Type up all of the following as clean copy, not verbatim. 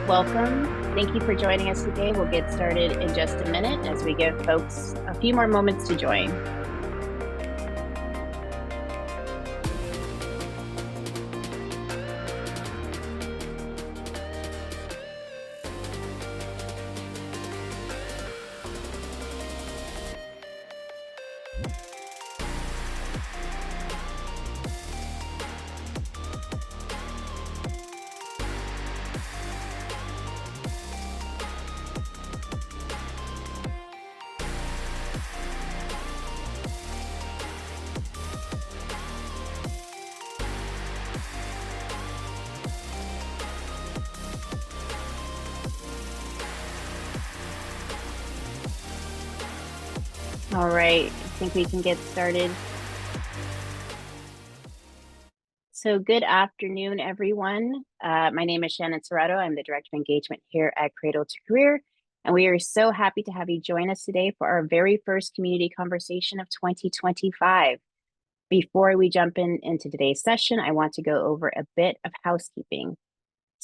welcome. Thank you for joining us today. We'll get started in just a minute as we give folks a few more moments to join. All right, I think we can get started. So good afternoon, everyone. My name is Shannon Serrato. I'm the Director of Engagement here at Cradle-to-Career, and we are so happy to have you join us today for our very first community conversation of 2025. Before we jump into today's session, I want to go over a bit of housekeeping.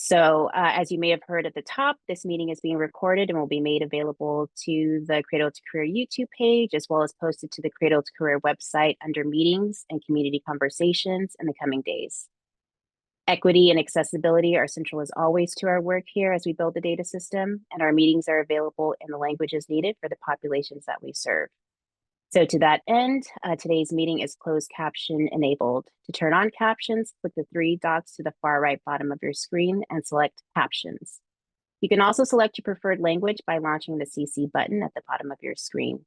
So as you may have heard at the top, this meeting is being recorded and will be made available to the Cradle-to-Career YouTube page, as well as posted to the Cradle-to-Career website under meetings and community conversations in the coming days. Equity and accessibility are central as always to our work here as we build the data system, and our meetings are available in the languages needed for the populations that we serve. So to that end, today's meeting is closed caption enabled. To turn on captions, click the three dots to the far right bottom of your screen and select captions. You can also select your preferred language by launching the CC button at the bottom of your screen.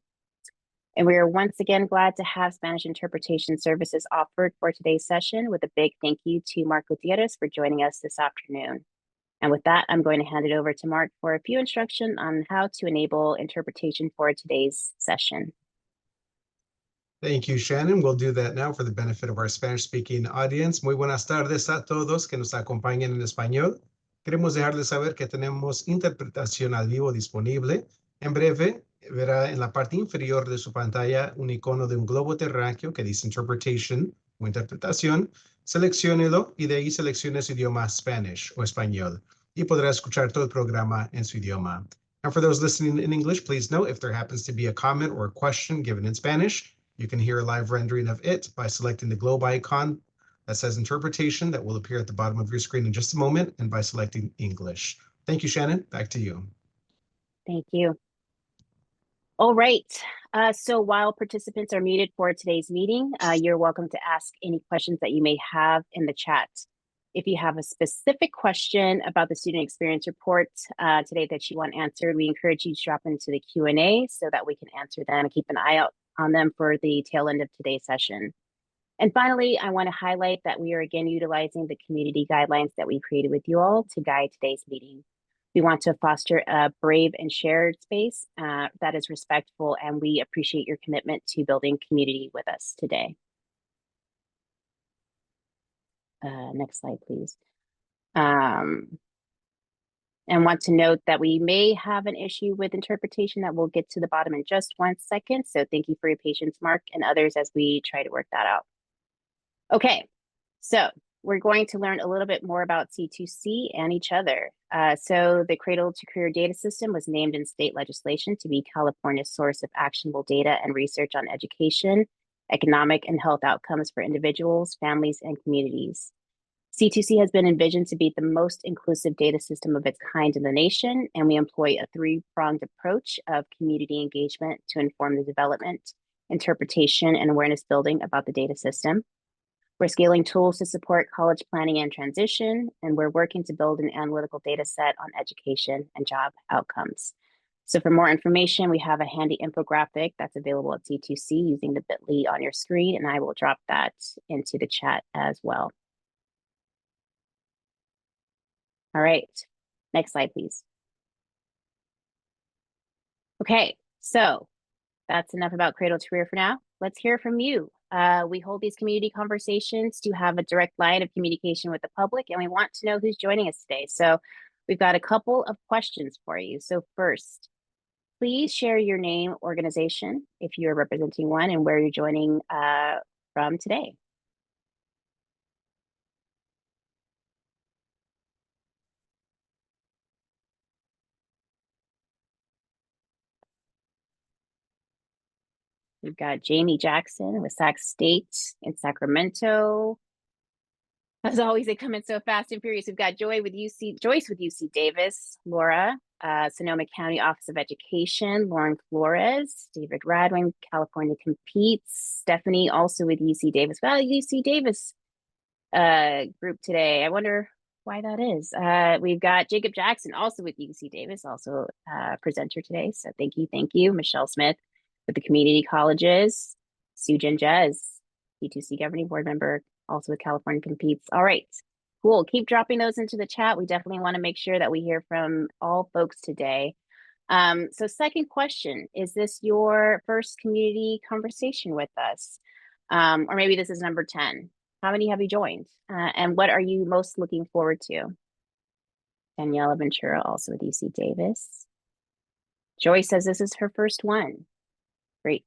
And we are once again glad to have Spanish interpretation services offered for today's session, with a big thank you to Mark Gutierrez for joining us this afternoon. And with that, I'm going to hand it over to Mark for a few instructions on how to enable interpretation for today's session. Thank you, Shannon. We'll do that now for the benefit of our Spanish-speaking audience. Muy buenas tardes a todos que nos acompañan en español. Queremos dejarles saber que tenemos interpretación al vivo disponible. En breve, verá en la parte inferior de su pantalla un icono de un globo terráqueo que dice Interpretation o Interpretación. Selecciónelo y de ahí seleccione su idioma Spanish o español y podrá escuchar todo el programa en su idioma. Now, for those listening in English, please note if there happens to be a comment or a question given in Spanish, you can hear a live rendering of it by selecting the globe icon that says interpretation that will appear at the bottom of your screen in just a moment, and by selecting English. Thank you, Shannon. Back to you. Thank you. All right. So while participants are muted for today's meeting, you're welcome to ask any questions that you may have in the chat. If you have a specific question about the student experience report today that you want answered, we encourage you to drop into the Q&A so that we can answer them and keep an eye out on them for the tail end of today's session. And finally, I want to highlight that we are again utilizing the community guidelines that we created with you all to guide today's meeting. We want to foster a brave and shared space that is respectful, and we appreciate your commitment to building community with us today. Next slide, please. And want to note that we may have an issue with interpretation that we'll get to the bottom in just 1 second. So thank you for your patience, Mark, and others as we try to work that out. Okay, so we're going to learn a little bit more about C2C and each other. So the Cradle-to-Career data system was named in state legislation to be California's source of actionable data and research on education, economic, and health outcomes for individuals, families, and communities. C2C has been envisioned to be the most inclusive data system of its kind in the nation, and we employ a three-pronged approach of community engagement to inform the development, interpretation, and awareness building about the data system. We're scaling tools to support college planning and transition, and we're working to build an analytical data set on education and job outcomes. So for more information, we have a handy infographic that's available at C2C using the bit.ly on your screen, and I will drop that into the chat as well. All right, next slide, please. Okay, so that's enough about Cradle-to-Career for now. Let's hear from you. We hold these community conversations to have a direct line of communication with the public, and we want to know who's joining us today. So we've got a couple of questions for you. So first, please share your name, organization, if you're representing one, and where you're joining from today. We've got Jamie Jackson with Sac State in Sacramento. As always, they come in so fast and furious. We've got Joyce with UC Davis, Laura, Sonoma County Office of Education, Lauren Flores, David Radwin, California Competes, Stephanie also with UC Davis. Well, UC Davis group today. I wonder why that is. We've got Jacob Jackson also with UC Davis, also presenter today. So thank you. Michelle Smith with the community colleges, Sujan Jez, P2C governing board member, also with California Competes. All right, cool. Keep dropping those into the chat. We definitely want to make sure that we hear from all folks today. So second question, is this your first community conversation with us? Or maybe this is number 10. How many have you joined? And what are you most looking forward to? Daniela Ventura, also with UC Davis. Joyce says this is her first one. Great.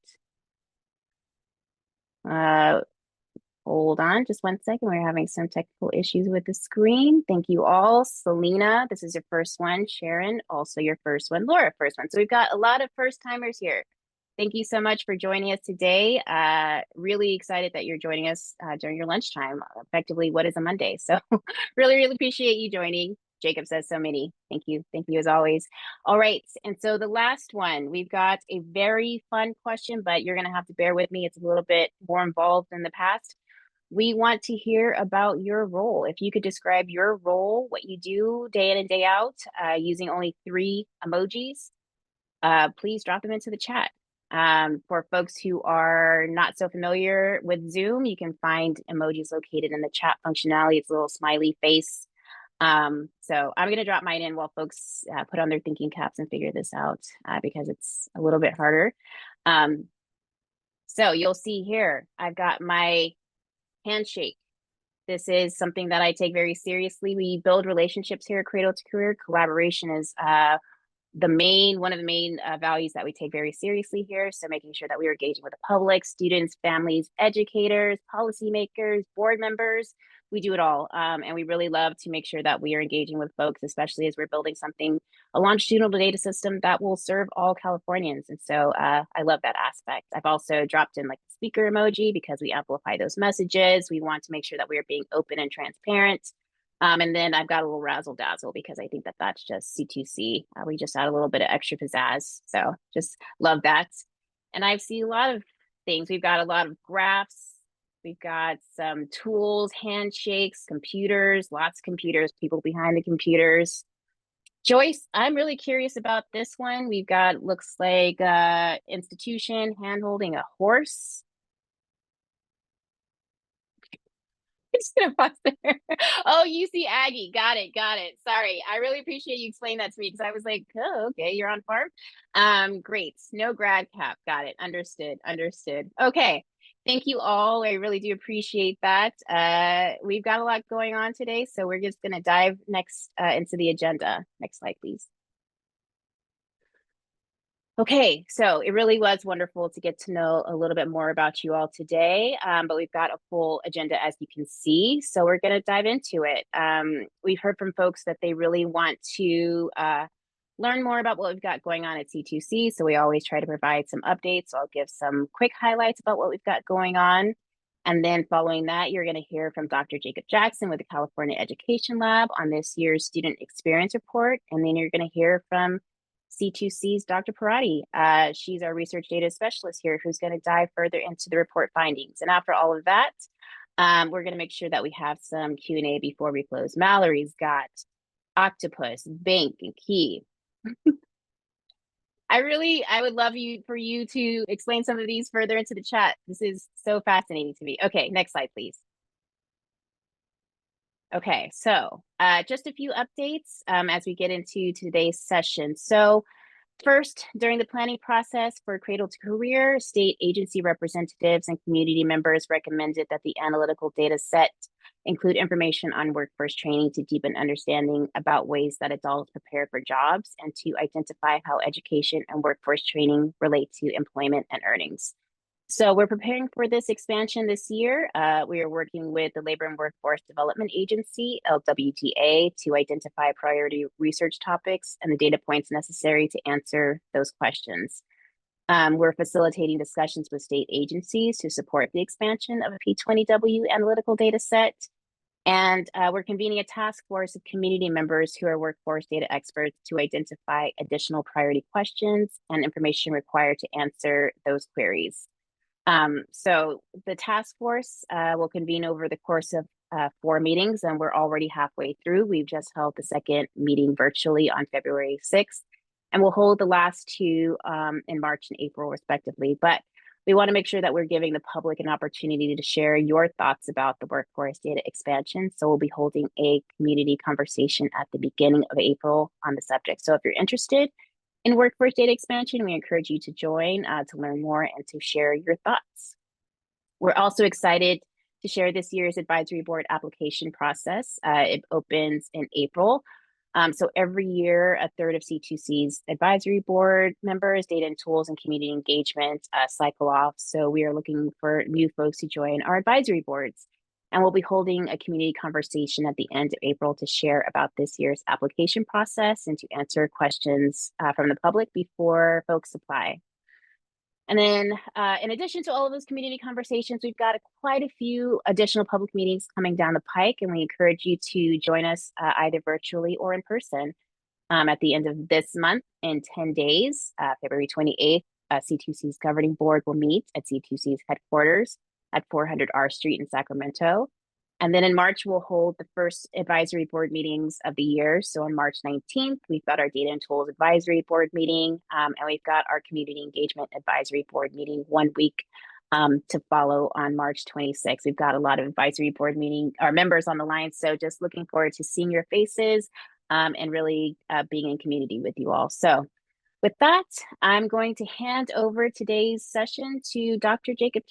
Hold on just 1 second. We're having some technical issues with the screen. Thank you all. Selena, this is your first one. Sharon, also your first one. Laura, first one. So we've got a lot of first timers here. Thank you so much for joining us today. Really excited that you're joining us during your lunchtime, effectively what is a Monday. So really appreciate you joining. Jacob says so many. Thank you as always. All right, and so the last one, we've got a very fun question, but you're gonna have to bear with me. It's a little bit more involved than the past. We want to hear about your role. If you could describe your role, what you do day in and day out, using only 3 emojis, please drop them into the chat. For folks who are not so familiar with Zoom, you can find emojis located in the chat functionality. It's a little smiley face. So I'm going to drop mine in while folks put on their thinking caps and figure this out because it's a little bit harder. So you'll see here, I've got my handshake. This is something that I take very seriously. We build relationships here at Cradle-to-Career. Collaboration is one of the main values that we take very seriously here. So making sure that we are engaging with the public, students, families, educators, policymakers, board members, we do it all. And we really love to make sure that we are engaging with folks, especially as we're building a longitudinal data system that will serve all Californians. And so I love that aspect. I've also dropped in like the speaker emoji because we amplify those messages. We want to make sure that we are being open and transparent. And then I've got a little razzle dazzle because I think that that's just C2C. We just add a little bit of extra pizzazz. So just love that. And I see a lot of things. We've got a lot of graphs. We've got some tools, handshakes, computers, lots of computers, people behind the computers. Joyce, I'm really curious about this one. We've got, looks like institution hand-holding a horse. Just gonna pause there. Oh, UC Aggie. Got it. Sorry. I really appreciate you explaining that to me because I was like, oh, okay, you're on farm. Great. No grad cap. Got it. Understood. Okay. Thank you all. I really do appreciate that. We've got a lot going on today, so we're just gonna dive next into the agenda. Next slide, please. Okay, so it really was wonderful to get to know a little bit more about you all today, but we've got a full agenda as you can see, so we're going to dive into it. We've heard from folks that they really want to learn more about what we've got going on at C2C, so we always try to provide some updates. So I'll give some quick highlights about what we've got going on. And then following that, you're going to hear from Dr. Jacob Jackson with the California Education Lab on this year's Student Experience Report. And then you're going to hear from C2C's Dr. Parati. She's our research data specialist here who's going to dive further into the report findings. And after all of that, we're going to make sure that we have some Q&A before we close. Mallory's got Octopus, Bank, and Key. I would love for you to explain some of these further into the chat. This is so fascinating to me. Okay, next slide, please. Okay, so just a few updates as we get into today's session. So first, during the planning process for Cradle-to-Career, state agency representatives and community members recommended that the analytical data set include information on workforce training to deepen understanding about ways that adults prepare for jobs and to identify how education and workforce training relate to employment and earnings. So we're preparing for this expansion this year. We are working with the Labor and Workforce Development Agency, LWTA, to identify priority research topics and the data points necessary to answer those questions. We're facilitating discussions with state agencies to support the expansion of a P20W analytical data set. And we're convening a task force of community members who are workforce data experts to identify additional priority questions and information required to answer those queries. So the task force will convene over the course of 4 meetings, and we're already halfway through. We've just held the second meeting virtually on February 6th, and we'll hold the last 2 in March and April, respectively. But we want to make sure that we're giving the public an opportunity to share your thoughts about the workforce data expansion. So we'll be holding a community conversation at the beginning of April on the subject. So if you're interested in workforce data expansion, we encourage you to join to learn more and to share your thoughts. We're also excited to share this year's advisory board application process. It opens in April. So every year, a third of C2C's advisory board members, data and tools, and community engagement cycle off. So we are looking for new folks to join our advisory boards. And we'll be holding a community conversation at the end of April to share about this year's application process and to answer questions from the public before folks apply. And then in addition to all of those community conversations, we've got quite a few additional public meetings coming down the pike, and we encourage you to join us either virtually or in person. At the end of this month, in 10 days, February 28th, C2C's governing board will meet at C2C's headquarters at 400 R Street in Sacramento. And then in March, we'll hold the first advisory board meetings of the year. So on March 19th, we've got our Data and Tools Advisory Board meeting, and we've got our Community Engagement Advisory Board meeting 1 week to follow on March 26th. We've got a lot of advisory board meeting, our members on the line. So just looking forward to seeing your faces and really being in community with you all. So with that, I'm going to hand over today's session to Dr. Jacob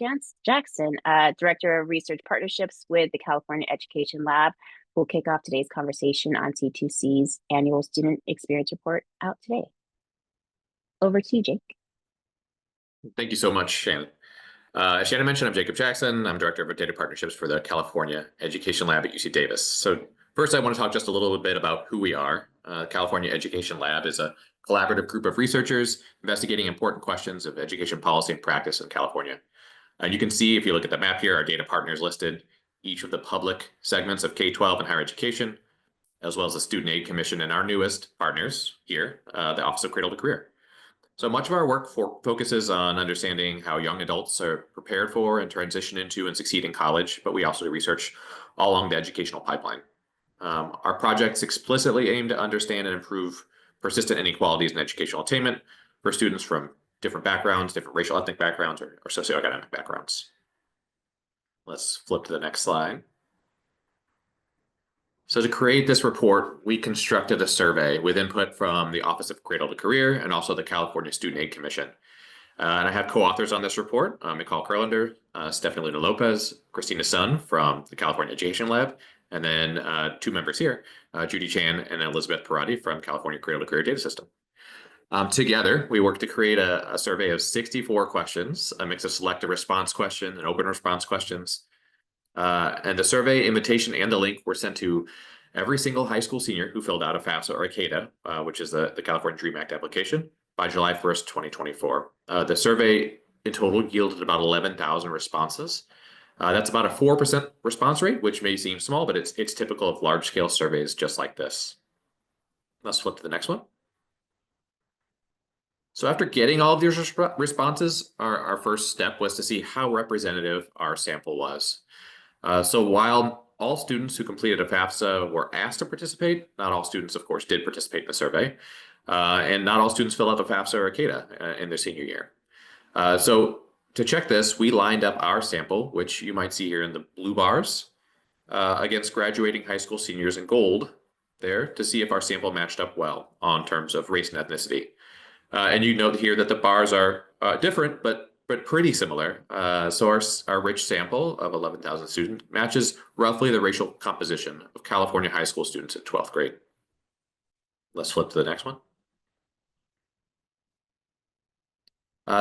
Jackson, Director of Research Partnerships with the California Education Lab, who will kick off today's conversation on C2C's annual Student Experience Report out today. Over to you, Jake. Thank you so much, Shannon. As Shannon mentioned, I'm Jacob Jackson. I'm Director of Data Partnerships for the California Education Lab at UC Davis. So first, I want to talk just a little bit about who we are. California Education Lab is a collaborative group of researchers investigating important questions of education policy and practice in California. And you can see, if you look at the map here, our data partners listed, each of the public segments of K-12 and higher education, as well as the Student Aid Commission and our newest partners here, the Office of Cradle-to-Career. So much of our work focuses on understanding how young adults are prepared for and transition into and succeed in college, but we also do research all along the educational pipeline. Our projects explicitly aim to understand and improve persistent inequalities in educational attainment for students from different backgrounds, different racial ethnic backgrounds, or socioeconomic backgrounds. Let's flip to the next slide. So to create this report, we constructed a survey with input from the Office of Cradle-to-Career and also the California Student Aid Commission. And I have co-authors on this report, Nicole Kurlander, Stephanie Luna Lopez, Christina Sun from the California Education Lab, and then 2 members here, Judy Chan and Elizabeth Parati from California Cradle-to-Career Data System. Together, we worked to create a survey of 64 questions, a mix of selected response question and open response questions. And the survey invitation and the link were sent to every single high school senior who filled out a FAFSA or a CADA, which is the California DREAM Act application, by July 1st, 2024. The survey in total yielded about 11,000 responses. That's about a 4% response rate, which may seem small, but it's typical of large-scale surveys just like this. Let's flip to the next one. So after getting all of these responses, our first step was to see how representative our sample was. So while all students who completed a FAFSA were asked to participate, not all students, of course, did participate in the survey. And not all students fill out the FAFSA or a CADA in their senior year. So to check this, we lined up our sample, which you might see here in the blue bars, against graduating high school seniors in gold there to see if our sample matched up well on terms of race and ethnicity. And you note here that the bars are different, but pretty similar. So our rich sample of 11,000 students matches roughly the racial composition of California high school students at 12th grade. Let's flip to the next one.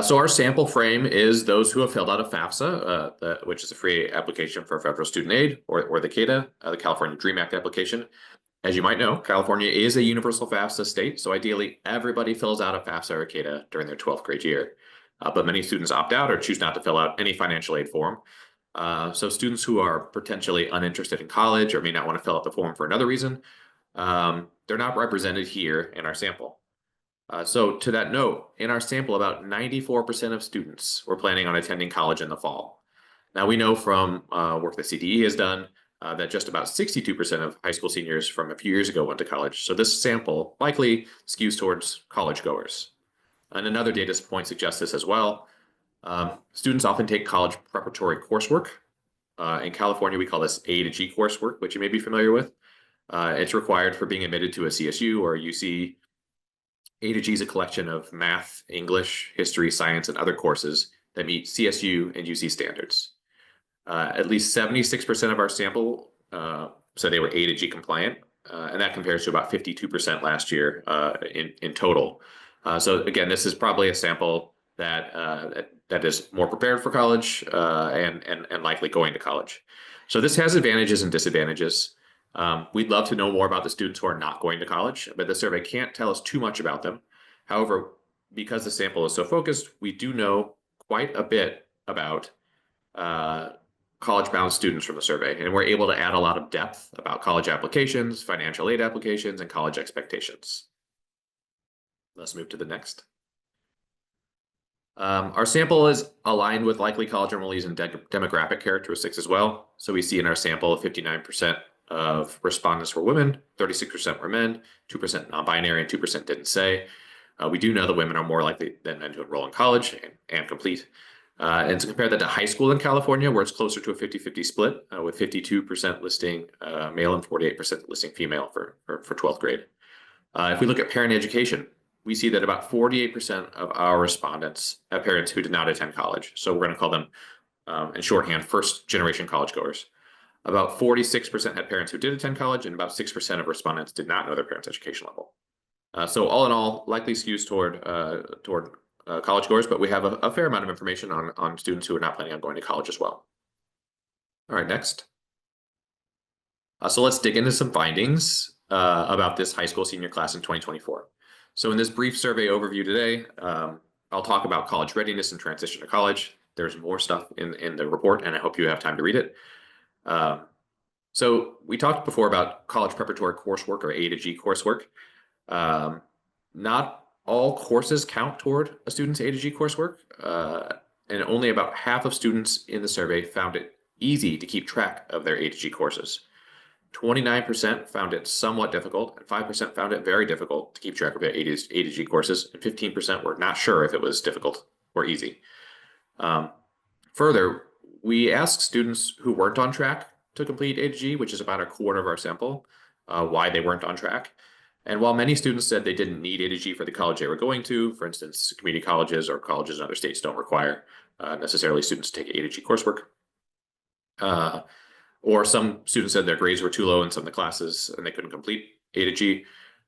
So our sample frame is those who have filled out a FAFSA, which is a free application for federal student aid, or the CADA, the California DREAM Act application. As you might know, California is a universal FAFSA state, so ideally everybody fills out a FAFSA or a CADA during their 12th grade year. but many students opt out or choose not to fill out any financial aid form. So students who are potentially uninterested in college or may not want to fill out the form for another reason, they're not represented here in our sample. So to that note, in our sample, about 94% of students were planning on attending college in the fall. Now we know from work that CDE has done that just about 62% of high school seniors from a few years ago went to college. So this sample likely skews towards college goers. And another data point suggests this as well. Students often take college preparatory coursework. In California, we call this A to G coursework, which you may be familiar with. It's required for being admitted to a CSU or a UC. A to G is a collection of math, English, history, science, and other courses that meet CSU and UC standards. At least 76% of our sample said they were A to G compliant, and that compares to about 52% last year in total. So again, this is probably a sample that is more prepared for college and likely going to college. So this has advantages and disadvantages. We'd love to know more about the students who are not going to college, but the survey can't tell us too much about them. However, because the sample is so focused, we do know quite a bit about college-bound students from the survey, and we're able to add a lot of depth about college applications, financial aid applications, and college expectations. Let's move to the next. Our sample is aligned with likely college enrollees and demographic characteristics as well. So we see in our sample 59% of respondents were women, 36% were men, 2% non-binary, and 2% didn't say. We do know that women are more likely than men to enroll in college and complete. And to compare that to high school in California, where it's closer to a 50-50 split, with 52% listing male and 48% listing female for 12th grade. If we look at parent education, we see that about 48% of our respondents have parents who did not attend college. So we're going to call them, in shorthand, first-generation college goers. About 46% had parents who did attend college, and about 6% of respondents did not know their parents' education level. So all in all, likely skews toward college goers, but we have a fair amount of information on students who are not planning on going to college as well. All right, next. So let's dig into some findings about this high school senior class in 2024. So in this brief survey overview today, I'll talk about college readiness and transition to college. There's more stuff in the report, and I hope you have time to read it. So we talked before about college preparatory coursework or A to G coursework. Not all courses count toward a student's A to G coursework, and only about half of students in the survey found it easy to keep track of their A to G courses. 29% found it somewhat difficult, and 5% found it very difficult to keep track of their A to G courses, and 15% were not sure if it was difficult or easy. Further, we asked students who weren't on track to complete A to G, which is about a quarter of our sample, why they weren't on track. And while many students said they didn't need A to G for the college they were going to, for instance, community colleges or colleges in other states don't require necessarily students to take A to G coursework. Or some students said their grades were too low in some of the classes and they couldn't complete A to G.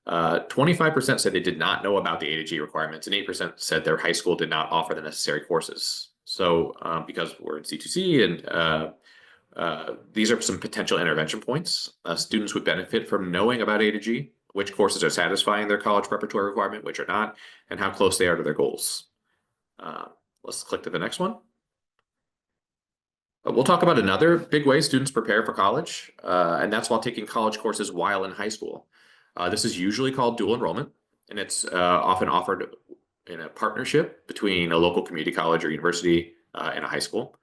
25% said they did not know about the A to G requirements, and 8% said their high school did not offer the necessary courses. So because we're in C2C and these are some potential intervention points, students would benefit from knowing about A to G, which courses are satisfying their college preparatory requirement, which are not, and how close they are to their goals. Let's click to the next one. We'll talk about another big way students prepare for college, and that's while taking college courses while in high school. This is usually called dual enrollment, and it's often offered in a partnership between a local community college or university and a high school.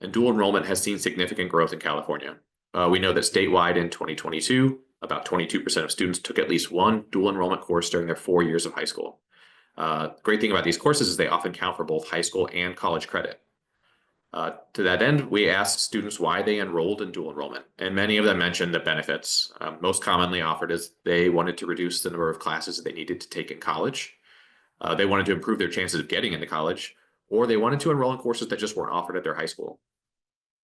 And dual enrollment has seen significant growth in California. We know that statewide in 2022, about 22% of students took at least one dual enrollment course during their 4 years of high school. Great thing about these courses is they often count for both high school and college credit. To that end, we asked students why they enrolled in dual enrollment, and many of them mentioned the benefits. Most commonly offered is they wanted to reduce the number of classes that they needed to take in college. They wanted to improve their chances of getting into college, or they wanted to enroll in courses that just weren't offered at their high school.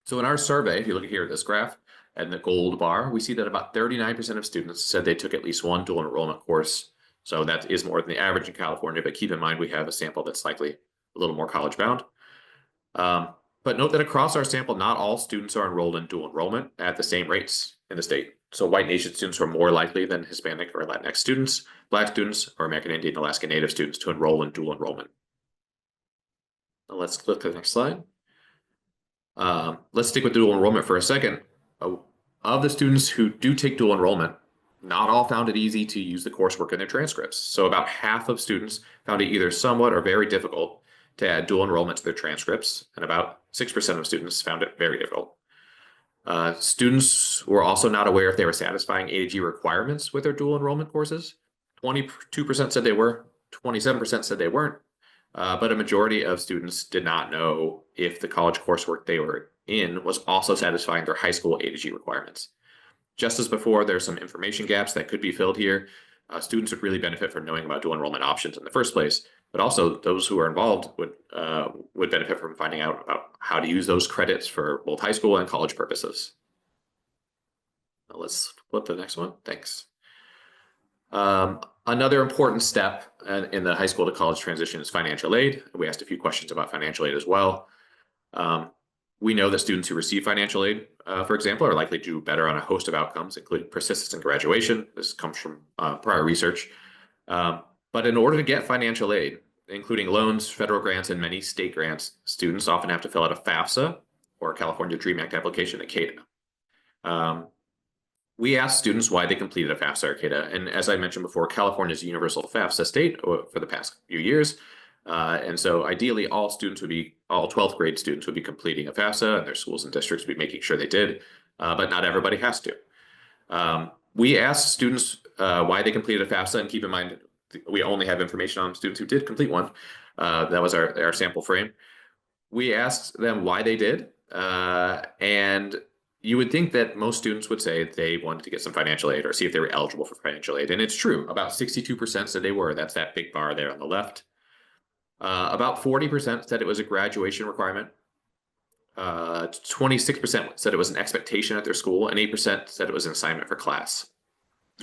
So in our survey, if you look here at this graph and the gold bar, we see that about 39% of students said they took at least one dual enrollment course. So that is more than the average in California, but keep in mind we have a sample that's likely a little more college bound. But note that across our sample, not all students are enrolled in dual enrollment at the same rates in the state. So white nation students are more likely than Hispanic or Latinx students, Black students, or American Indian Alaska Native students to enroll in dual enrollment. Let's click to the next slide. Let's stick with dual enrollment for a second. Of the students who do take dual enrollment, not all found it easy to use the coursework in their transcripts. So about half of students found it either somewhat or very difficult to add dual enrollment to their transcripts, and about 6% of students found it very difficult. Students were also not aware if they were satisfying A to G requirements with their dual enrollment courses. 22% said they were, 27% said they weren't, but a majority of students did not know if the college coursework they were in was also satisfying their high school A to G requirements. Just as before, there's some information gaps that could be filled here. Students would really benefit from knowing about dual enrollment options in the first place, but also those who are involved would benefit from finding out about how to use those credits for both high school and college purposes. Now let's flip to the next one. Thanks. Another important step in the high school to college transition is financial aid. We asked a few questions about financial aid as well. We know that students who receive financial aid, for example, are likely to do better on a host of outcomes, including persistence and graduation. This comes from prior research. But in order to get financial aid, including loans, federal grants, and many state grants, students often have to fill out a FAFSA or California DREAM Act application at CADA. We asked students why they completed a FAFSA or CADA, and as I mentioned before, California's universal FAFSA state for the past few years. And so ideally all 12th grade students would be completing a FAFSA, and their schools and districts would be making sure they did, but not everybody has to. We asked students why they completed a FAFSA, and keep in mind, we only have information on students who did complete one. That was our sample frame. We asked them why they did, and you would think that most students would say they wanted to get some financial aid or see if they were eligible for financial aid. And it's true, about 62% said they were. That's that big bar there on the left. About 40% said it was a graduation requirement. 26% said it was an expectation at their school, and 8% said it was an assignment for class.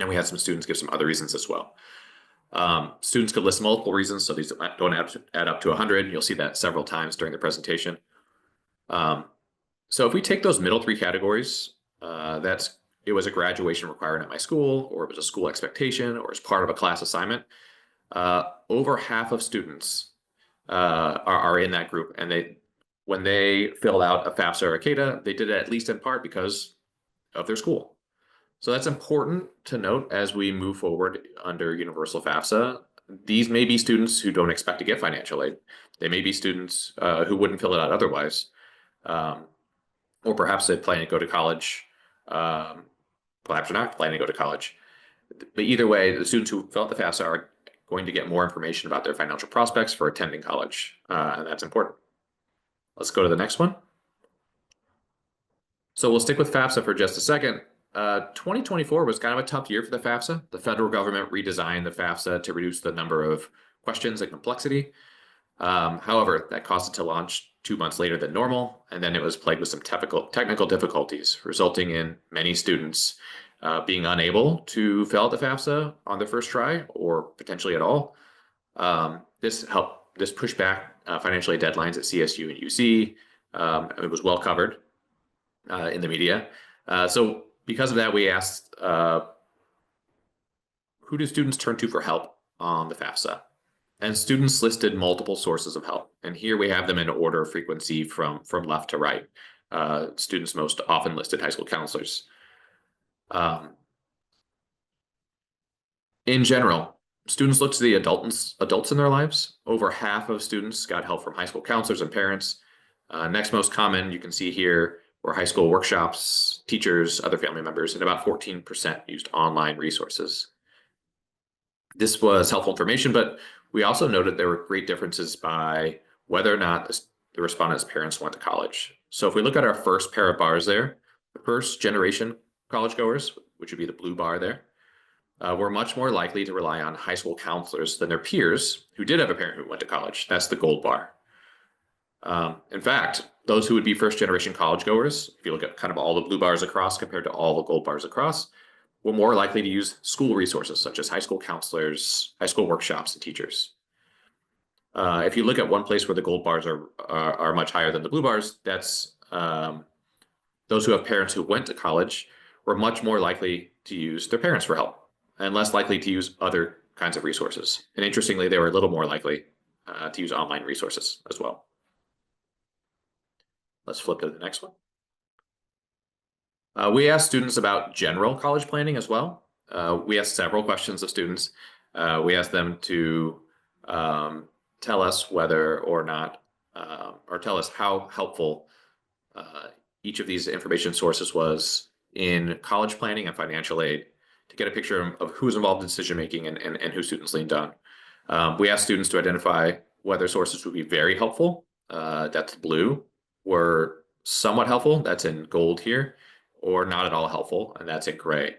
And we had some students give some other reasons as well. Students could list multiple reasons, so these don't add up to 100. You'll see that several times during the presentation. So if we take those middle three categories, it was a graduation requirement at my school, or it was a school expectation, or as part of a class assignment, over half of students are in that group. And when they filled out a FAFSA or a CADA, they did it at least in part because of their school. So that's important to note as we move forward under Universal FAFSA. These may be students who don't expect to get financial aid. They may be students who wouldn't fill it out otherwise. Or perhaps they plan to go to college, perhaps they're not planning to go to college. But either way, the students who fill out the FAFSA are going to get more information about their financial prospects for attending college, and that's important. Let's go to the next one. So we'll stick with FAFSA for just a second. 2024 was kind of a tough year for the FAFSA. The federal government redesigned the FAFSA to reduce the number of questions and complexity. However, that caused it to launch 2 months later than normal, and then it was plagued with some technical difficulties, resulting in many students being unable to fill out the FAFSA on their first try, or potentially at all. This pushed back financial aid deadlines at CSU and UC. It was well covered in the media. So because of that, we asked, who do students turn to for help on the FAFSA? And students listed multiple sources of help. And here we have them in order of frequency from left to right. Students most often listed high school counselors. In general, students look to the adults in their lives. Over half of students got help from high school counselors and parents. Next most common, you can see here, were high school workshops, teachers, other family members, and about 14% used online resources. This was helpful information, but we also noted there were great differences by whether or not the respondents' parents went to college. So if we look at our first pair of bars there, the first generation college goers, which would be the blue bar there, were much more likely to rely on high school counselors than their peers who did have a parent who went to college. That's the gold bar. In fact, those who would be first generation college goers, if you look at kind of all the blue bars across compared to all the gold bars across, were more likely to use school resources such as high school counselors, high school workshops, and teachers. If you look at one place where the gold bars are much higher than the blue bars, that's those who have parents who went to college were much more likely to use their parents for help and less likely to use other kinds of resources. And interestingly, they were a little more likely to use online resources as well. Let's flip to the next one. We asked students about general college planning as well. We asked several questions of students. We asked them to tell us whether or not, or tell us how helpful each of these information sources was in college planning and financial aid, to get a picture of who's involved in decision making and who students leaned on. We asked students to identify whether sources would be very helpful, that's blue, were somewhat helpful, that's in gold here, or not at all helpful, and that's in gray.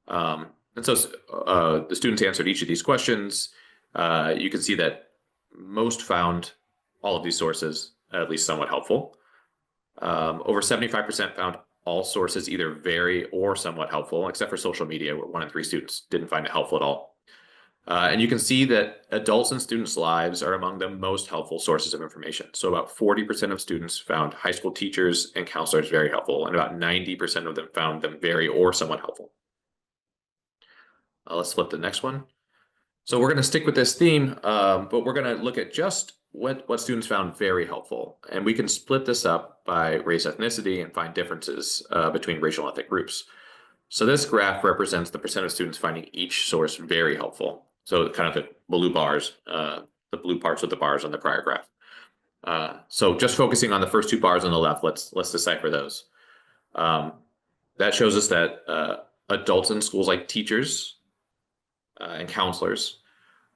And so the students answered each of these questions. You can see that most found all of these sources at least somewhat helpful. Over 75% found all sources either very or somewhat helpful, except for social media, where 1 in 3 students didn't find it helpful at all. And you can see that adults and students' lives are among the most helpful sources of information. So about 40% of students found high school teachers and counselors very helpful, and about 90% of them found them very or somewhat helpful. Let's flip to the next one. So we're going to stick with this theme, but we're going to look at just what students found very helpful. And we can split this up by race, ethnicity, and find differences between racial and ethnic groups. So this graph represents the percent of students finding each source very helpful. So kind of the blue bars, the blue parts of the bars on the prior graph. So just focusing on the first 2 bars on the left, let's decipher those. That shows us that adults in schools, like teachers and counselors,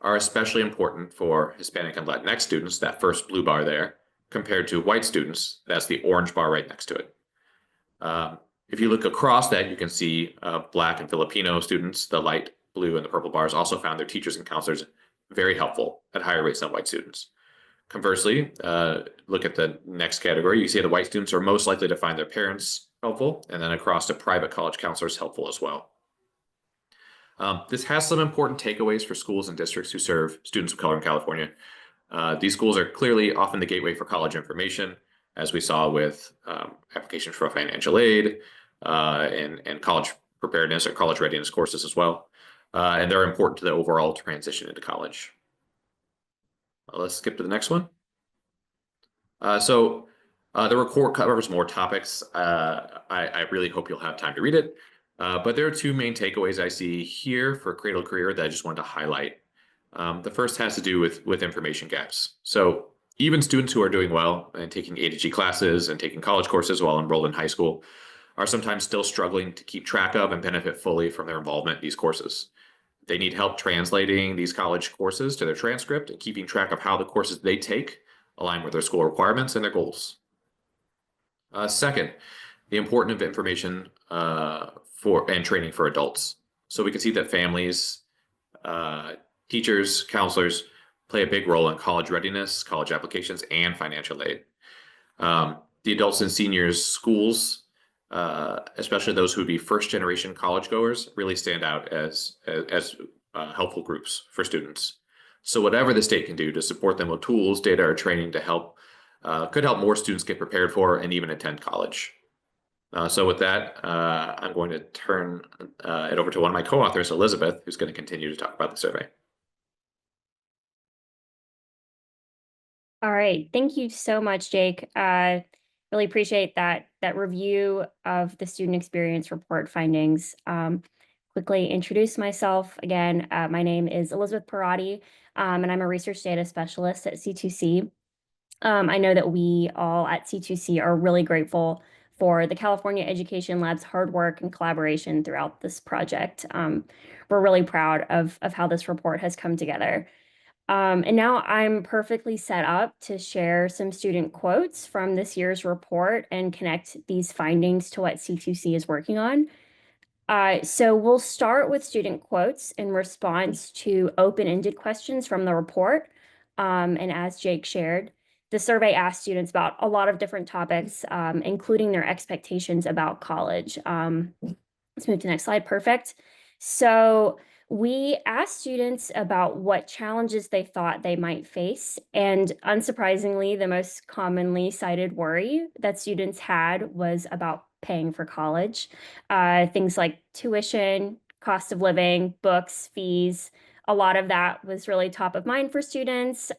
are especially important for Hispanic and Latinx students, that first blue bar there, compared to white students, that's the orange bar right next to it. If you look across that, you can see Black and Filipino students, the light blue and the purple bars, also found their teachers and counselors very helpful at higher rates than white students. Conversely, look at the next category. You see the white students are most likely to find their parents helpful, and then across to private college counselors helpful as well. This has some important takeaways for schools and districts who serve students of color in California. These schools are clearly often the gateway for college information, as we saw with applications for financial aid and college preparedness or college readiness courses as well. And they're important to the overall transition into college. Let's skip to the next one. The report covers more topics. I really hope you'll have time to read it. But there are 2 main takeaways I see here for Cradle-to-Career that I just wanted to highlight. The first has to do with information gaps. So even students who are doing well and taking A to G classes and taking college courses while enrolled in high school are sometimes still struggling to keep track of and benefit fully from their involvement in these courses. They need help translating these college courses to their transcript and keeping track of how the courses they take align with their school requirements and their goals. Second, the importance of information and training for adults. So we can see that families, teachers, counselors play a big role in college readiness, college applications, and financial aid. The adults and seniors schools, especially those who would be first-generation college goers, really stand out as helpful groups for students. So whatever the state can do to support them with tools, data, or training to help could help more students get prepared for and even attend college. So with that, I'm going to turn it over to one of my co-authors, Elizabeth, who's going to continue to talk about the survey. All right. Thank you so much, Jake. Really appreciate that review of the student experience report findings. Quickly introduce myself again. My name is Elizabeth Parati, and I'm a research data specialist at C2C. I know that we all at C2C are really grateful for the California Education Lab's hard work and collaboration throughout this project. We're really proud of how this report has come together. And now I'm perfectly set up to share some student quotes from this year's report and connect these findings to what C2C is working on. So we'll start with student quotes in response to open-ended questions from the report. And as Jake shared, the survey asked students about a lot of different topics, including their expectations about college. Let's move to the next slide. Perfect. So we asked students about what challenges they thought they might face. And unsurprisingly, the most commonly cited worry that students had was about paying for college. Things like tuition, cost of living, books, fees. A lot of that was really top of mind for students.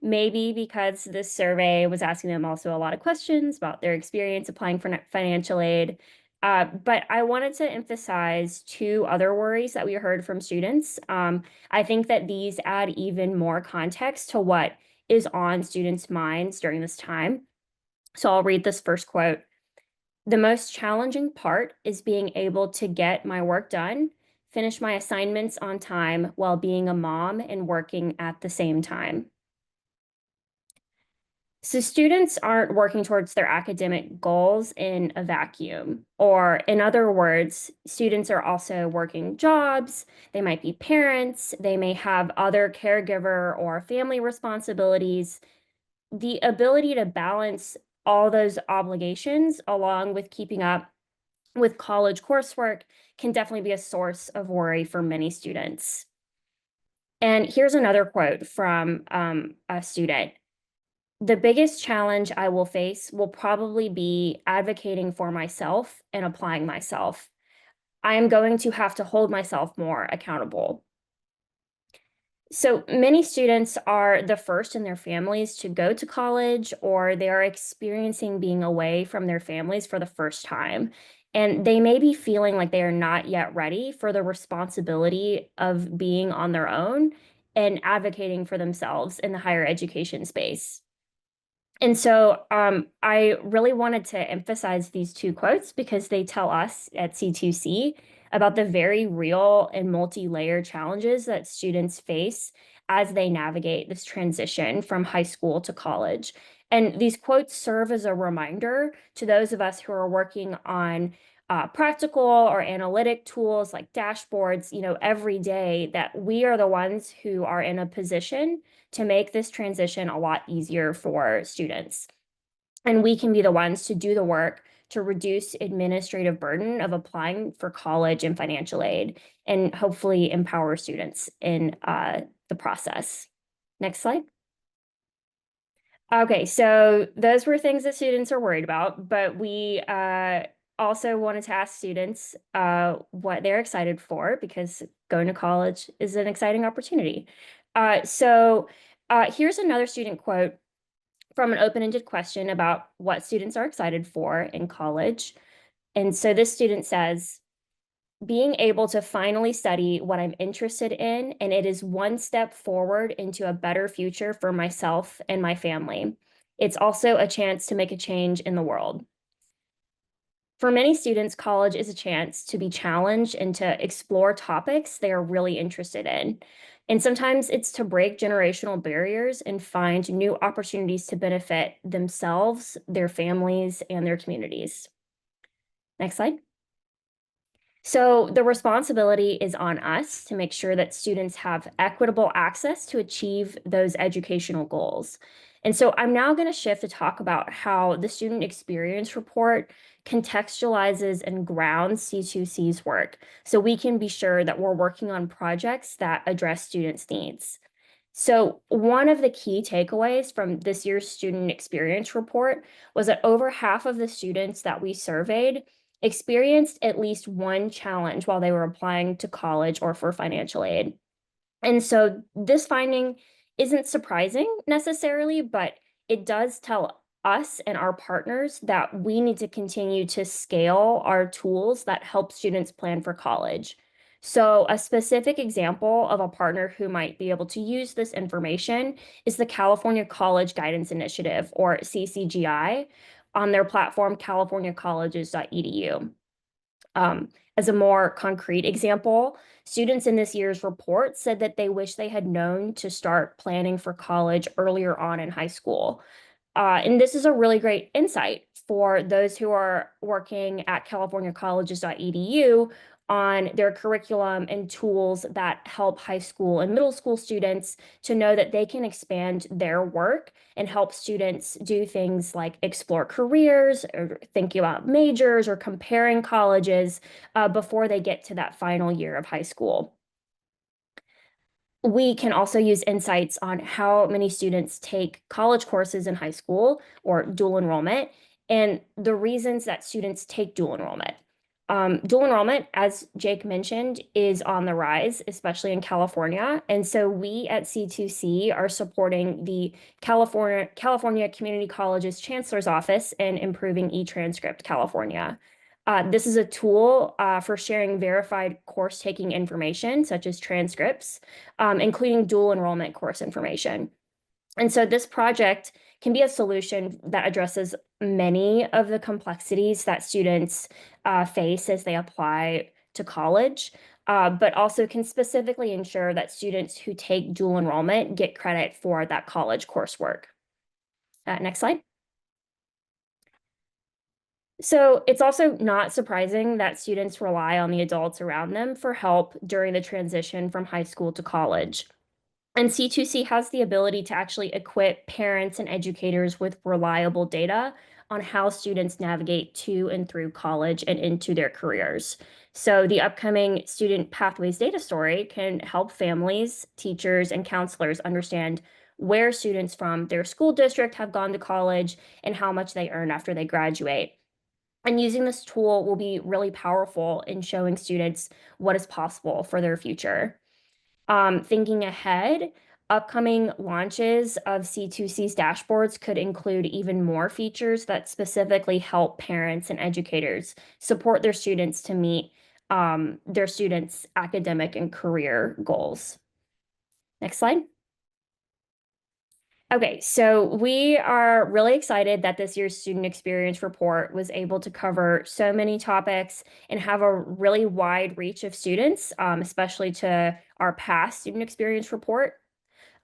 maybe because this survey was asking them also a lot of questions about their experience applying for financial aid. But I wanted to emphasize two other worries that we heard from students. I think that these add even more context to what is on students' minds during this time. So I'll read this first quote. "The most challenging part is being able to get my work done, finish my assignments on time while being a mom and working at the same time." So students aren't working towards their academic goals in a vacuum, or in other words, students are also working jobs, they might be parents, they may have other caregiver or family responsibilities. The ability to balance all those obligations along with keeping up with college coursework can definitely be a source of worry for many students. And here's another quote from a student. "The biggest challenge I will face will probably be advocating for myself and applying myself. I am going to have to hold myself more accountable." So many students are the first in their families to go to college, or they are experiencing being away from their families for the first time. And they may be feeling like they are not yet ready for the responsibility of being on their own and advocating for themselves in the higher education space. And so I really wanted to emphasize these two quotes because they tell us at C2C about the very real and multi-layer challenges that students face as they navigate this transition from high school to college. And these quotes serve as a reminder to those of us who are working on practical or analytic tools like dashboards, every day, that we are the ones who are in a position to make this transition a lot easier for students. And we can be the ones to do the work to reduce administrative burden of applying for college and financial aid, and hopefully empower students in the process. Next slide. Okay, so those were things that students are worried about, but we also wanted to ask students what they're excited for, because going to college is an exciting opportunity. So here's another student quote from an open-ended question about what students are excited for in college. And so this student says, "Being able to finally study what I'm interested in, and it is one step forward into a better future for myself and my family. It's also a chance to make a change in the world." For many students, college is a chance to be challenged and to explore topics they are really interested in. And sometimes it's to break generational barriers and find new opportunities to benefit themselves, their families, and their communities. Next slide. So the responsibility is on us to make sure that students have equitable access to achieve those educational goals. And so I'm now going to shift to talk about how the student experience report contextualizes and grounds C2C's work, so we can be sure that we're working on projects that address students' needs. So one of the key takeaways from this year's student experience report was that over half of the students that we surveyed experienced at least one challenge while they were applying to college or for financial aid. And so this finding isn't surprising necessarily, but it does tell us and our partners that we need to continue to scale our tools that help students plan for college. So a specific example of a partner who might be able to use this information is the California College Guidance Initiative, or CCGI, on their platform, californiacolleges.edu. As a more concrete example, students in this year's report said that they wish they had known to start planning for college earlier on in high school. And this is a really great insight for those who are working at californiacolleges.edu on their curriculum and tools that help high school and middle school students to know that they can expand their work and help students do things like explore careers or thinking about majors or comparing colleges before they get to that final year of high school. We can also use insights on how many students take college courses in high school or dual enrollment, and the reasons that students take dual enrollment. Dual enrollment, as Jake mentioned, is on the rise, especially in California. And so we at C2C are supporting the California Community College's Chancellor's Office in improving eTranscript California. This is a tool for sharing verified course taking information, such as transcripts, including dual enrollment course information. And so this project can be a solution that addresses many of the complexities that students face as they apply to college, but also can specifically ensure that students who take dual enrollment get credit for that college coursework. Next slide. So it's also not surprising that students rely on the adults around them for help during the transition from high school to college. And C2C has the ability to actually equip parents and educators with reliable data on how students navigate to and through college and into their careers. So the upcoming Student Pathways Data Story can help families, teachers, and counselors understand where students from their school district have gone to college and how much they earn after they graduate. And using this tool will be really powerful in showing students what is possible for their future. Thinking ahead, upcoming launches of C2C's dashboards could include even more features that specifically help parents and educators support their students to meet their students' academic and career goals. Next slide. Okay, so we are really excited that this year's student experience report was able to cover so many topics and have a really wide reach of students, especially to our past student experience report.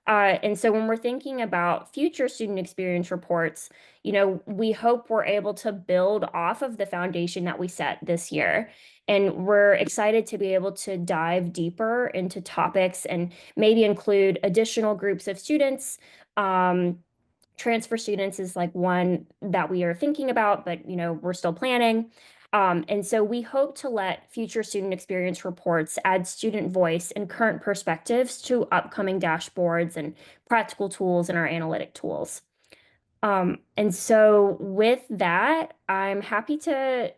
And so when we're thinking about future student experience reports, we hope we're able to build off of the foundation that we set this year. And we're excited to be able to dive deeper into topics and maybe include additional groups of students. Transfer students is like one that we are thinking about, but we're still planning. And so we hope to let future student experience reports add student voice and current perspectives to upcoming dashboards and practical tools in our analytic tools. And so with that, I'm happy to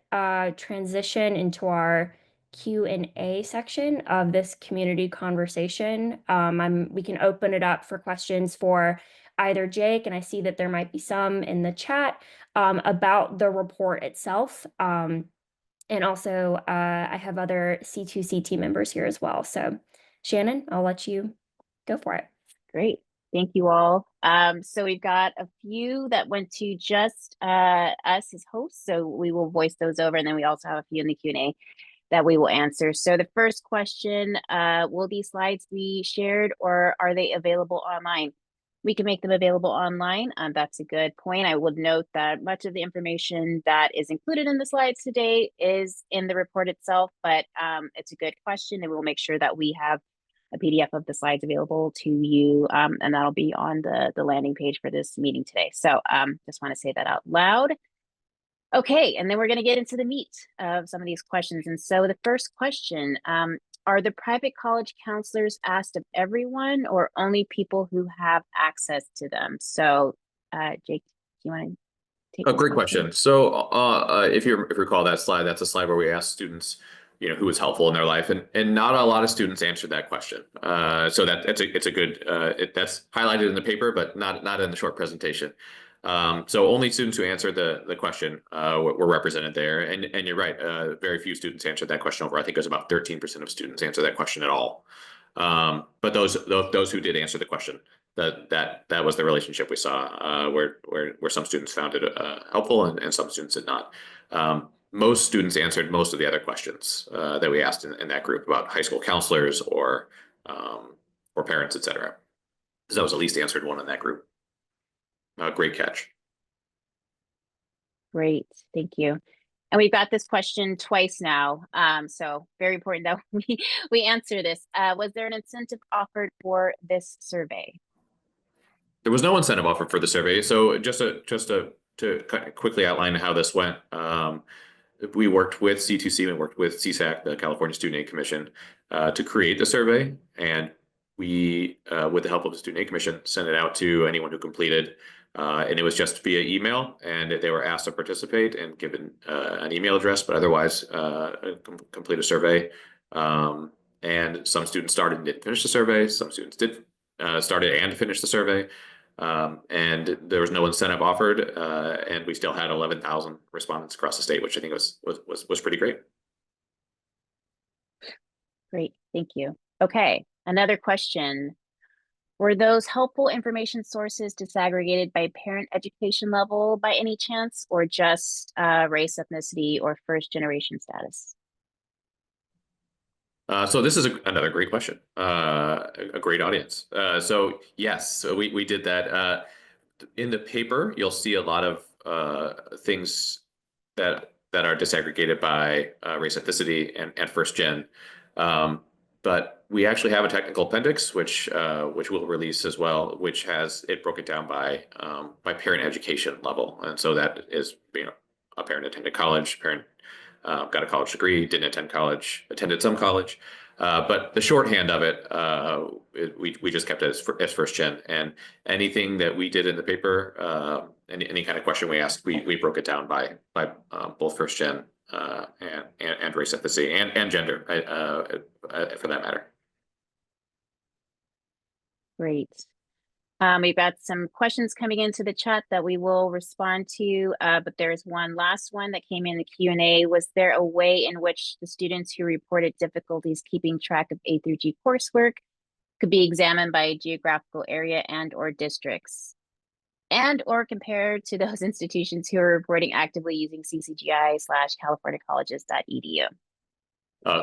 transition into our Q&A section of this community conversation. We can open it up for questions for either Jake, and I see that there might be some in the chat about the report itself. And also I have other C2C team members here as well. So Shannon, I'll let you go for it. Great. Thank you all. So we've got a few that went to just us as hosts, so we will voice those over, and then we also have a few in the Q&A that we will answer. So the first question, will these slides be shared or are they available online? We can make them available online. That's a good point. I would note that much of the information that is included in the slides today is in the report itself, but it's a good question, and we'll make sure that we have a PDF of the slides available to you, and that'll be on the landing page for this meeting today. So just want to say that out loud. Okay, and then we're going to get into the meat of some of these questions. And so the first question, are the private college counselors asked of everyone or only people who have access to them? So Jake, do you want to take A great question. So if you recall that slide, that's a slide where we asked students, who was helpful in their life, and not a lot of students answered that question. So it's a good that's highlighted in the paper, but not in the short presentation. So only students who answered the question were represented there, and you're right. Very few students answered that question over. I think it was about 13% of students answered that question at all. But those who did answer the question, that was the relationship we saw, where some students found it helpful and some students did not. Most students answered most of the other questions that we asked in that group about high school counselors or parents, etc. So that was the least answered one in that group. Great catch. Great, thank you. And we've got this question twice now, so very important that we answer this. Was there an incentive offered for this survey? There was no incentive offered for the survey. So just to quickly outline how this went, we worked with C2C and worked with CSAC, the California Student Aid Commission, to create the survey, and we, with the help of the Student Aid Commission, sent it out to anyone who completed And it was just via email, and they were asked to participate and given an email address, but otherwise complete a survey. And some students started and didn't finish the survey. Some students did started and finished the survey. And there was no incentive offered, and we still had 11,000 respondents across the state, which I think was pretty great. Great, thank you. Okay, another question. Were those helpful information sources disaggregated by parent education level by any chance, or just race, ethnicity, or first generation status? So this is another great question, a great audience. So yes, so we did that. In the paper, you'll see a lot of things that are disaggregated by race, ethnicity, and first gen. But we actually have a technical appendix, which we'll release as well, which has it broken down by parent education level, and so that is, a parent attended college, parent got a college degree, didn't attend college, attended some college. But the shorthand of it, we just kept it as first gen, and anything that we did in the paper, any kind of question we asked, we broke it down by both first gen and race, ethnicity, and gender, for that matter. Great. We've got some questions coming into the chat that we will respond to, but there's one last one that came in the Q&A. Was there a way in which the students who reported difficulties keeping track of A through G coursework could be examined by geographical area and or districts, and or compared to those institutions who are reporting actively using ccgi/californiacolleges.edu?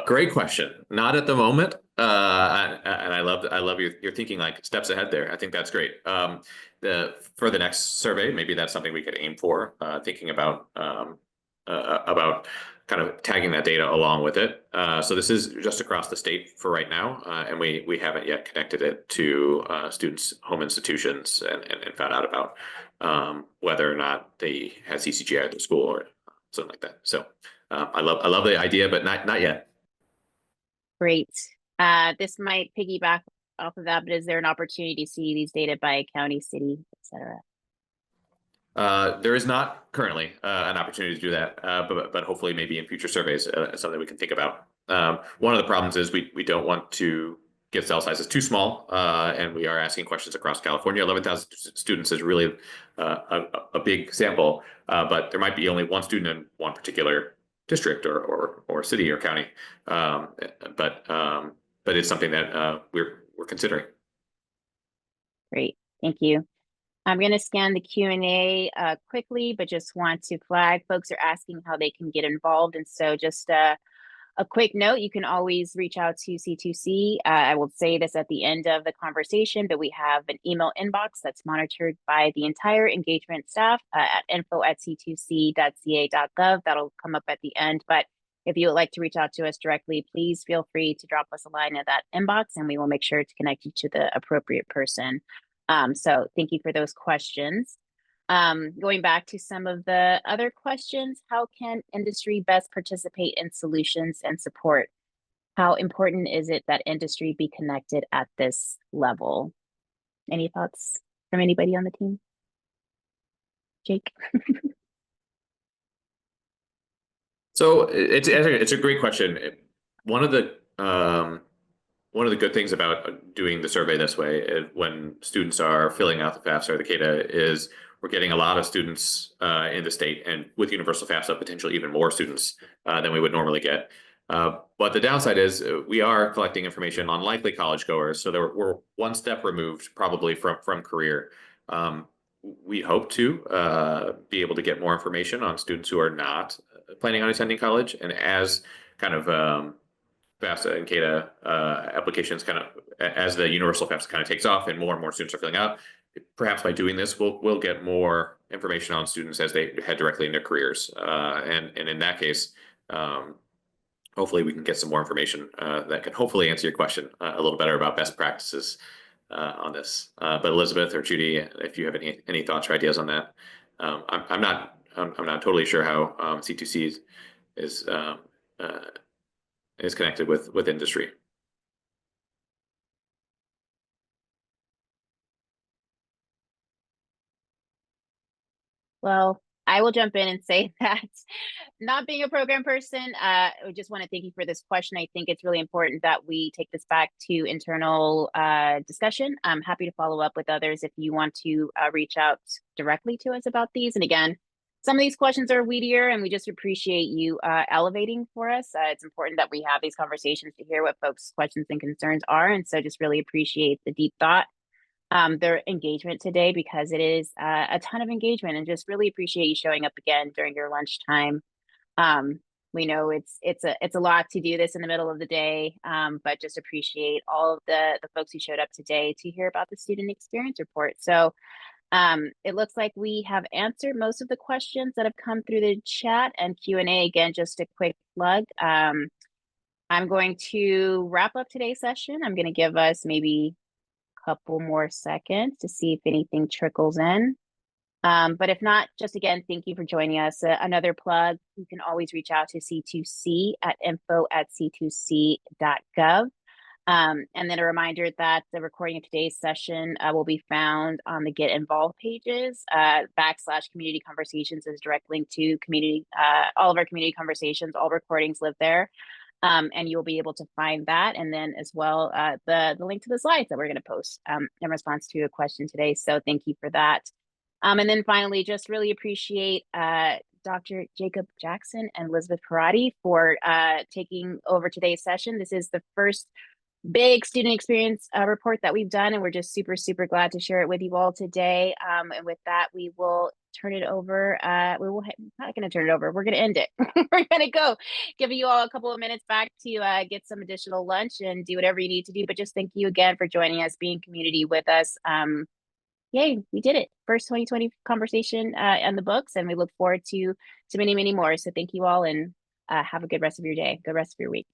Great question. Not at the moment, and I love your thinking like steps ahead there. I think that's great. For the next survey, maybe that's something we could aim for. Thinking about kind of tagging that data along with it. So this is just across the state for right now, and we haven't yet connected it to students' home institutions and found out about whether or not they had CCGI at their school or something like that. So I love the idea, but not yet. Great. This might piggyback off of that, but is there an opportunity to see these data by county, city, etc.? There is not currently an opportunity to do that, but hopefully maybe in future surveys, something we can think about. One of the problems is we don't want to get cell sizes too small, and we are asking questions across California. 11,000 students is really a big sample, but there might be only one student in one particular district or city or county. But it's something that we're considering. Great, thank you. I'm going to scan the Q&A quickly, but just want to flag folks are asking how they can get involved. And so just a quick note, you can always reach out to C2C. I will say this at the end of the conversation, but we have an email inbox that's monitored by the entire engagement staff at info@c2c.ca.gov. That'll come up at the end. But if you would like to reach out to us directly, please feel free to drop us a line at that inbox, and we will make sure to connect you to the appropriate person. So thank you for those questions. Going back to some of the other questions, how can industry best participate in solutions and support? How important is it that industry be connected at this level? Any thoughts from anybody on the team? Jake? So it's a great question. One of the good things about doing the survey this way, when students are filling out the FAFSA or the CADA, is we're getting a lot of students in the state, and with universal FAFSA, potentially even more students than we would normally get. But the downside is we are collecting information on likely college goers, so we're one step removed probably from career. We hope to be able to get more information on students who are not planning on attending college, and as kind of FAFSA and CADA applications as the universal FAFSA kind of takes off and more students are filling out, perhaps by doing this, we'll get more information on students as they head directly into careers. And in that case, hopefully we can get some more information that can hopefully answer your question a little better about best practices on this. But Elizabeth or Judy, if you have any thoughts or ideas on that, I'm not totally sure how C2C is connected with industry. Well, I will jump in and say that not being a program person, I just want to thank you for this question. I think it's really important that we take this back to internal discussion. I'm happy to follow up with others if you want to reach out directly to us about these. And again, some of these questions are weedier, and we just appreciate you elevating for us. It's important that we have these conversations to hear what folks' questions and concerns are. And so just really appreciate the deep thought, their engagement today, because it is a ton of engagement, and just really appreciate you showing up again during your lunchtime. We know it's a lot to do this in the middle of the day, but just appreciate all of the folks who showed up today to hear about the student experience report. So it looks like we have answered most of the questions that have come through the chat and Q&A. Again, just a quick plug. I'm going to wrap up today's session. I'm going to give us maybe couple more seconds to see if anything trickles in. But if not, just again, thank you for joining us. Another plug, you can always reach out to C2C at info@c2c.gov. And then a reminder that the recording of today's session will be found on the Get Involved pages. /community conversations is a direct link to community, all of our community conversations, all recordings live there. And you'll be able to find that. And then as well, the link to the slides that we're going to post in response to a question today. So thank you for that. And then finally, just really appreciate Dr. Jacob Jackson and Elizabeth Parati for taking over today's session. This is the first big student experience report that we've done, and we're just super, super glad to share it with you all today. And with that, we will turn it over. Not going to turn it over. We're going to end it. We're going to go, giving you all a couple of minutes back to get some additional lunch and do whatever you need to do. But just thank you again for joining us, being community with us. Yay, we did it. First 2020 conversation on the books, and we look forward to many, many more. So thank you all, and have a good rest of your day, good rest of your week.